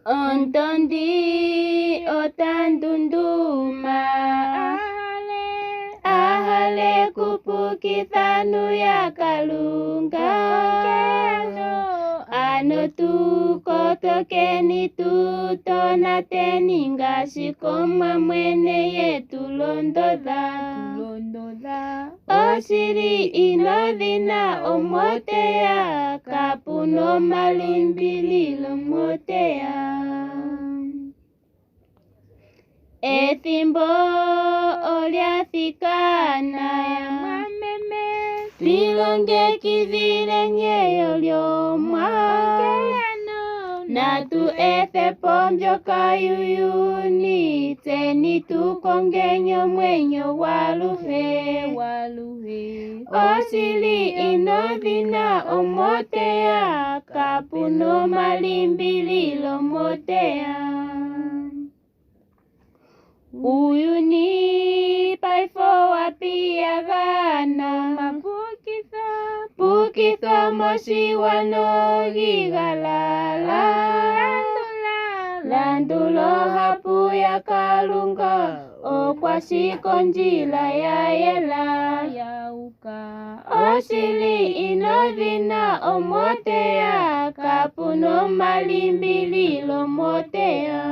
Ontondi otandunduma ahale kupukithanu ya kalunga ano tukotokeni tutonateni ngasi komwa mwene yetu londodha osili inodhina omoteya kapuno malimbililo moteya ethimbo olyathikana twilongekidhile nyeyo lyomwa natu ethepo mbyoka yuyuni tseni tukongenyo mwenyo waluhe osili inodhina omoteya kapuno malimbililo moteya uyuni paifo wapiyagana pukitha moshiwano gigalala landulo hapu ya kalunga okwashikondjila ya yela osili inodhina omoteya kapuno malimbililo moteya